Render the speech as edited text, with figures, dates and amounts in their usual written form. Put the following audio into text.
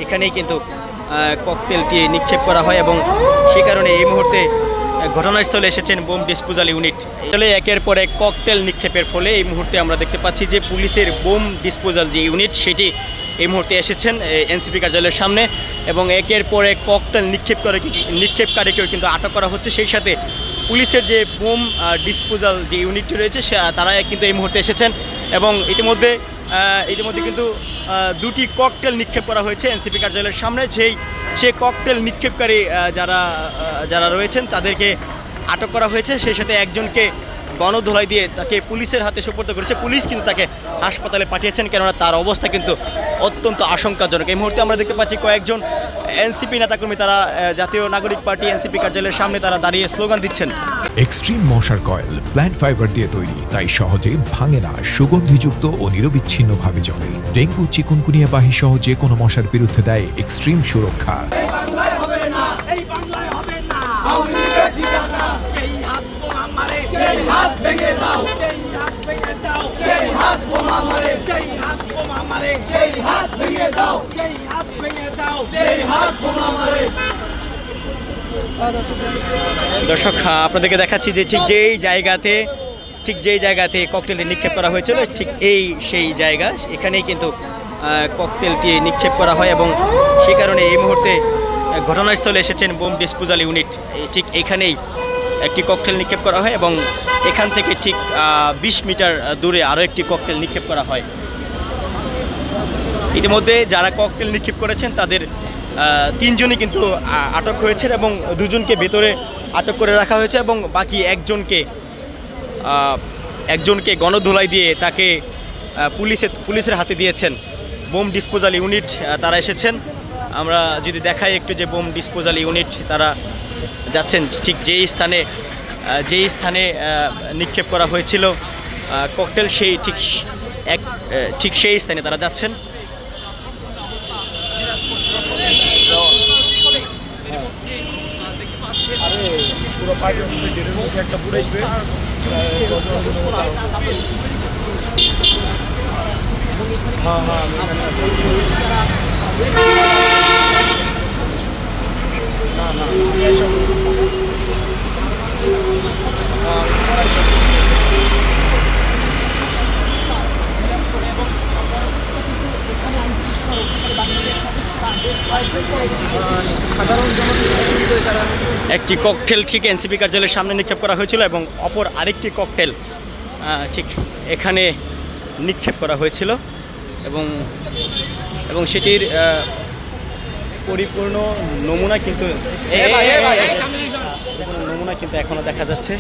এখানেই কিন্তু ককটেলটি নিক্ষেপ করা হয় এবং সে কারণে এই মুহূর্তে ঘটনাস্থলে এসেছেন বোম ডিসপোজাল ইউনিট। আসলে একের পর এক ককটেল নিক্ষেপের ফলে এই মুহূর্তে আমরা দেখতে পাচ্ছি যে পুলিশের বোম ডিসপোজাল যে ইউনিট সেটি এই মুহূর্তে এসেছেন এনসিপি কার্যালয়ের সামনে এবং একের পর এক ককটেল নিক্ষেপকারীকেও কিন্তু আটক করা হচ্ছে। সেই সাথে পুলিশের যে বোম ডিসপোজাল যে ইউনিটটি রয়েছে তারা কিন্তু এই মুহূর্তে এসেছেন এবং ইতিমধ্যে কিন্তু দুটি ককটেল নিক্ষেপ করা হয়েছে এনসিপি কার্যালয়ের সামনে। সেই ককটেল নিক্ষেপকারী যারা রয়েছেন তাদেরকে আটক করা হয়েছে। সেই সাথে একজনকে গণধোলাই দিয়ে তাকে পুলিশের হাতে সোপর্দ করেছে। পুলিশ কিন্তু তাকে হাসপাতালে পাঠিয়েছেন, কেননা তার অবস্থা কিন্তু অত্যন্ত আশঙ্কাজনক। এই মুহূর্তে আমরা দেখতে পাচ্ছি কয়েকজন এনসিপি নেতাকর্মী তারা জাতীয় নাগরিক পার্টি এনসিপি কার্যালয়ের সামনে তারা দাঁড়িয়ে স্লোগান দিচ্ছেন। এক্সট্রিম মশার কয়েল প্ল্যান্ট ফাইবার দিয়ে তৈরি, তাই সহজে ভাঙে না, সুগন্ধিযুক্ত ও নিরবিচ্ছিন্নভাবে জ্বলে। ডেঙ্গু, চিকুনগুনিয়া বাহি সহ যে কোনো মশার বিরুদ্ধে দেয় এক্সট্রিম সুরক্ষা। দর্শক, আপনাদেরকে দেখাচ্ছি যে ঠিক যেই জায়গাতে ককটেলটি নিক্ষেপ করা হয়েছিল ঠিক সেই জায়গা, এখানেই কিন্তু ককটেলটি নিক্ষেপ করা হয় এবং সে কারণে এই মুহূর্তে ঘটনাস্থলে এসেছেন বোম ডিসপোজাল ইউনিট। ঠিক এখানেই একটি ককটেল নিক্ষেপ করা হয় এবং এখান থেকে ঠিক 20 মিটার দূরে আরও একটি ককটেল নিক্ষেপ করা হয়। ইতিমধ্যে যারা ককটেল নিক্ষেপ করেছেন তাদের 3 জনই কিন্তু আটক হয়েছে এবং 2 জনকে ভেতরে আটক করে রাখা হয়েছে এবং বাকি একজনকে গণধোলাই দিয়ে তাকে পুলিশের হাতে দিয়েছেন বোম ডিসপোজাল ইউনিট। তারা এসেছেন, আমরা যদি দেখাই একটু যে বোম ডিসপোজাল ইউনিট তারা যাচ্ছেন ঠিক যেই স্থানে নিক্ষেপ করা হয়েছিল ককটেল, ঠিক সেই স্থানে তারা যাচ্ছেন। একটি ককটেল ঠিক এনসিপি কার্যালয়ের সামনে নিক্ষেপ করা হয়েছিল এবং অপর আরেকটি ককটেল ঠিক এখানে নিক্ষেপ করা হয়েছিল এবং সেটির পরিপূর্ণ নমুনা কিন্তু এখনো দেখা যাচ্ছে।